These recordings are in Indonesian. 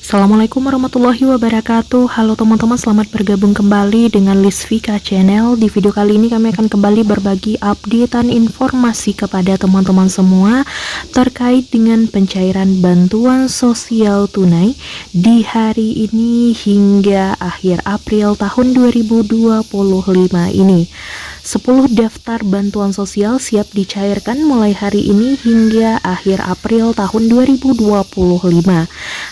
Assalamualaikum warahmatullahi wabarakatuh. Halo teman-teman, selamat bergabung kembali dengan Lisvika Channel. Di video kali ini kami akan kembali berbagi updatean informasi kepada teman-teman semua terkait dengan pencairan bantuan sosial tunai di hari ini hingga akhir April tahun 2025 ini. 10 daftar bantuan sosial siap dicairkan mulai hari ini hingga akhir April tahun 2025.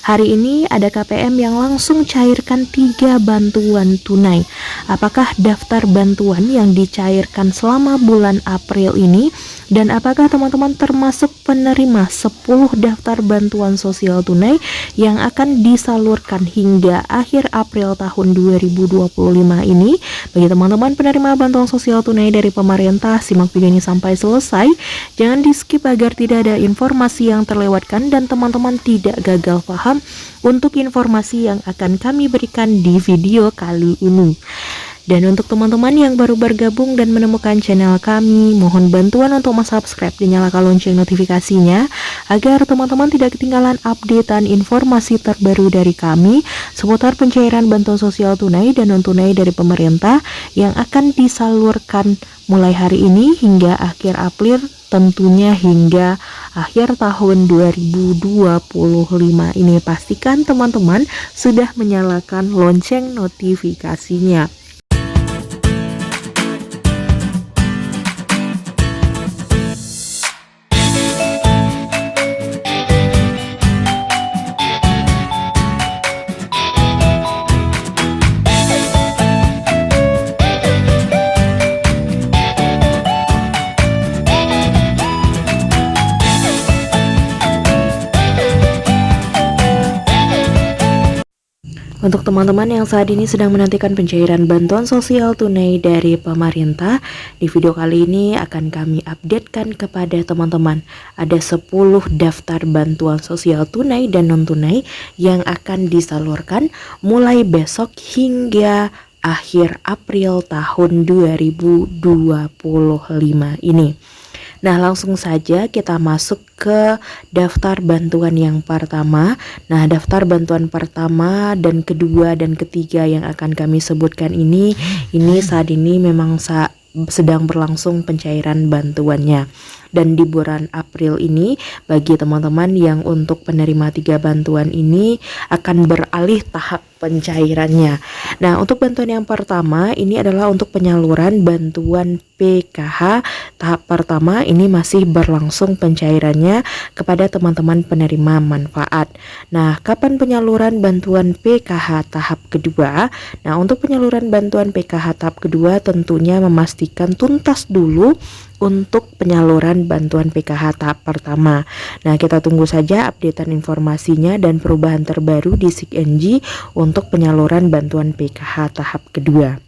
Hari ini ada KPM yang langsung cairkan 3 bantuan tunai. Apakah daftar bantuan yang dicairkan selama bulan April ini, dan apakah teman-teman termasuk penerima 10 daftar bantuan sosial tunai yang akan disalurkan hingga akhir April tahun 2025 ini? Bagi teman-teman penerima bantuan sosial tunai dari pemerintah, simak video ini sampai selesai. Jangan di skip agar tidak ada informasi yang terlewatkan dan teman-teman tidak gagal paham untuk informasi yang akan kami berikan di video kali ini. Dan untuk teman-teman yang baru bergabung dan menemukan channel kami, mohon bantuan untuk subscribe dan nyalakan lonceng notifikasinya agar teman-teman tidak ketinggalan updatean informasi terbaru dari kami seputar pencairan bantuan sosial tunai dan non-tunai dari pemerintah yang akan disalurkan mulai hari ini hingga akhir April, tentunya hingga akhir tahun 2025 ini. Pastikan teman-teman sudah menyalakan lonceng notifikasinya. Untuk teman-teman yang saat ini sedang menantikan pencairan bantuan sosial tunai dari pemerintah, di video kali ini akan kami updatekan kepada teman-teman. Ada 10 daftar bantuan sosial tunai dan non-tunai yang akan disalurkan mulai besok hingga akhir April tahun 2025 ini. Nah, langsung saja kita masuk ke daftar bantuan yang pertama. Nah, daftar bantuan pertama dan kedua dan ketiga yang akan kami sebutkan ini saat ini memang sedang berlangsung pencairan bantuannya. Dan di bulan April ini, bagi teman-teman yang untuk penerima 3 bantuan ini akan beralih tahap pencairannya. Nah, untuk bantuan yang pertama ini adalah untuk penyaluran bantuan PKH tahap pertama. Ini masih berlangsung pencairannya kepada teman-teman penerima manfaat. Nah, kapan penyaluran bantuan PKH tahap kedua? Nah, untuk penyaluran bantuan PKH tahap kedua tentunya memastikan tuntas dulu untuk penyaluran bantuan PKH tahap pertama. Nah, kita tunggu saja updatean informasinya dan perubahan terbaru di SIKNJ untuk penyaluran bantuan PKH tahap kedua.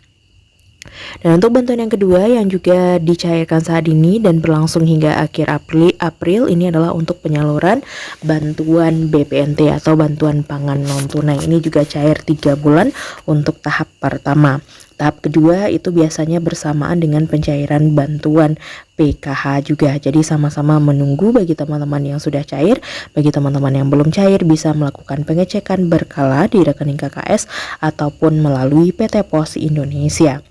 Dan untuk bantuan yang kedua yang juga dicairkan saat ini dan berlangsung hingga akhir April ini adalah untuk penyaluran bantuan BPNT atau bantuan pangan non tunai. Ini juga cair 3 bulan untuk tahap pertama. Tahap kedua itu biasanya bersamaan dengan pencairan bantuan PKH juga. Jadi sama-sama menunggu bagi teman-teman yang sudah cair. Bagi teman-teman yang belum cair bisa melakukan pengecekan berkala di rekening KKS ataupun melalui PT Pos Indonesia.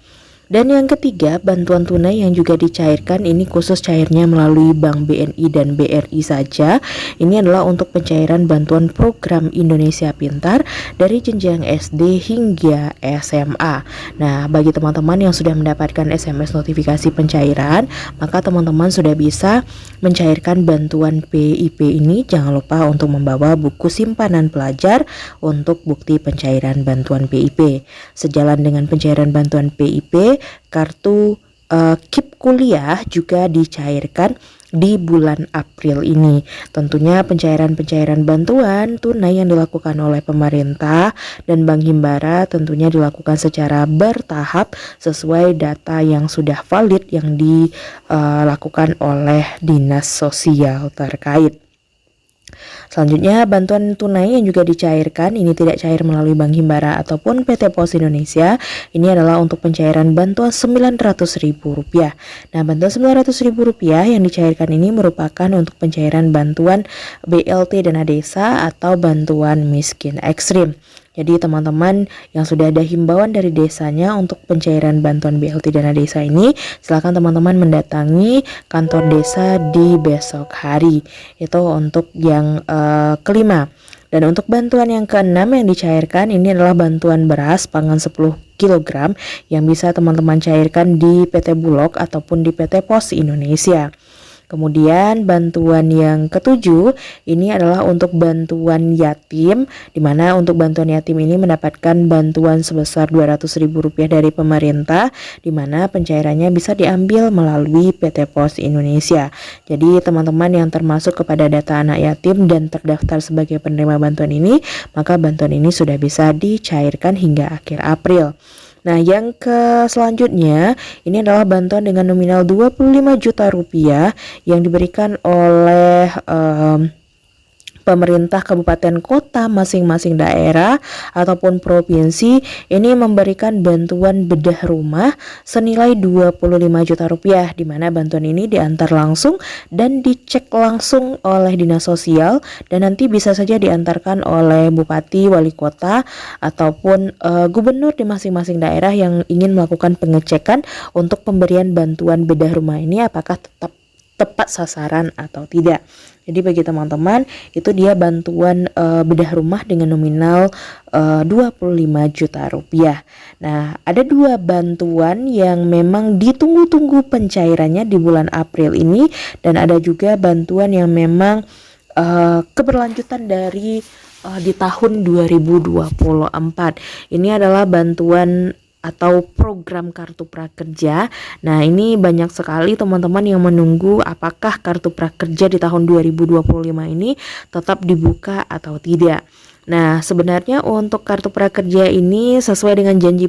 Dan yang ketiga, bantuan tunai yang juga dicairkan ini khusus cairnya melalui Bank BNI dan BRI saja. Ini adalah untuk pencairan bantuan program Indonesia Pintar dari jenjang SD hingga SMA. Nah, bagi teman-teman yang sudah mendapatkan SMS notifikasi pencairan, maka teman-teman sudah bisa mencairkan bantuan PIP ini. Jangan lupa untuk membawa buku simpanan pelajar untuk bukti pencairan bantuan PIP. Sejalan dengan pencairan bantuan PIP, kartu KIP kuliah juga dicairkan di bulan April ini. Tentunya pencairan bantuan tunai yang dilakukan oleh pemerintah dan Bank Himbara tentunya dilakukan secara bertahap sesuai data yang sudah valid yang dilakukan oleh dinas sosial terkait. Selanjutnya, bantuan tunai yang juga dicairkan ini tidak cair melalui Bank Himbara ataupun PT Pos Indonesia. Ini adalah untuk pencairan bantuan Rp900.000. Nah, bantuan Rp900.000 yang dicairkan ini merupakan untuk pencairan bantuan BLT dana desa atau bantuan miskin ekstrim. Jadi teman-teman yang sudah ada himbauan dari desanya untuk pencairan bantuan BLT dana desa ini, silakan teman-teman mendatangi kantor desa di besok hari. Itu untuk yang kelima. Dan untuk bantuan yang keenam yang dicairkan ini adalah bantuan beras pangan 10 kg yang bisa teman-teman cairkan di PT Bulog ataupun di PT Pos Indonesia. Kemudian bantuan yang ketujuh ini adalah untuk bantuan yatim, di mana untuk bantuan yatim ini mendapatkan bantuan sebesar Rp200.000 dari pemerintah, di mana pencairannya bisa diambil melalui PT Pos Indonesia. Jadi teman-teman yang termasuk kepada data anak yatim dan terdaftar sebagai penerima bantuan ini, maka bantuan ini sudah bisa dicairkan hingga akhir April. Nah, yang selanjutnya ini adalah bantuan dengan nominal Rp25 juta yang diberikan oleh pemerintah kabupaten kota masing-masing daerah ataupun provinsi ini memberikan bantuan bedah rumah senilai Rp25 juta, di mana bantuan ini diantar langsung dan dicek langsung oleh dinas sosial dan nanti bisa saja diantarkan oleh bupati, wali kota ataupun gubernur di masing-masing daerah yang ingin melakukan pengecekan untuk pemberian bantuan bedah rumah ini apakah tetap tepat sasaran atau tidak. Jadi bagi teman-teman itu dia bantuan bedah rumah dengan nominal Rp25 juta. Nah, ada dua bantuan yang memang ditunggu-tunggu pencairannya di bulan April ini, dan ada juga bantuan yang memang keberlanjutan dari di tahun 2024. Ini adalah bantuan atau program kartu prakerja. Nah, ini banyak sekali teman-teman yang menunggu apakah kartu prakerja di tahun 2025 ini tetap dibuka atau tidak. Nah, sebenarnya untuk kartu prakerja ini sesuai dengan janji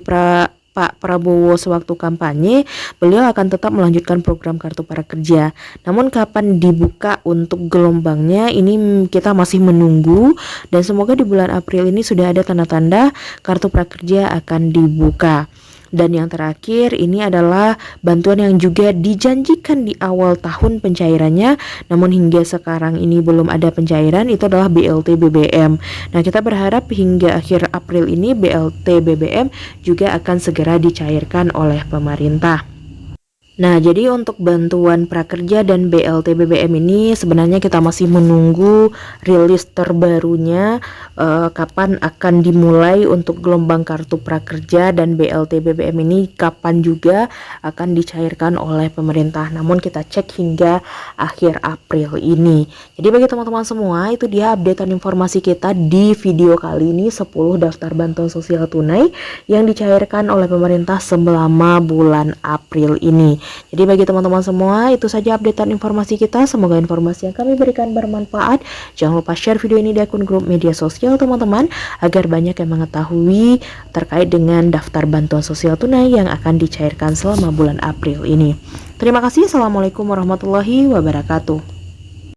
Pak Prabowo sewaktu kampanye, beliau akan tetap melanjutkan program kartu prakerja. Namun kapan dibuka untuk gelombangnya ini kita masih menunggu, dan semoga di bulan April ini sudah ada tanda-tanda kartu prakerja akan dibuka. Dan yang terakhir ini adalah bantuan yang juga dijanjikan di awal tahun pencairannya, namun hingga sekarang ini belum ada pencairan, itu adalah BLT BBM. Nah, kita berharap hingga akhir April ini BLT BBM juga akan segera dicairkan oleh pemerintah. Nah, jadi untuk bantuan prakerja dan BLT BBM ini sebenarnya kita masih menunggu rilis terbarunya kapan akan dimulai untuk gelombang kartu prakerja dan BLT BBM ini kapan juga akan dicairkan oleh pemerintah. Namun kita cek hingga akhir April ini. Jadi bagi teman-teman semua, itu dia updatean informasi kita di video kali ini 10 daftar bantuan sosial tunai yang dicairkan oleh pemerintah selama bulan April ini. Jadi bagi teman-teman semua, itu saja updatean informasi kita. Semoga informasi yang kami berikan bermanfaat. Jangan lupa share video ini di akun grup media sosial teman-teman, agar banyak yang mengetahui terkait dengan daftar bantuan sosial tunai yang akan dicairkan selama bulan April ini. Terima kasih. Assalamualaikum warahmatullahi wabarakatuh.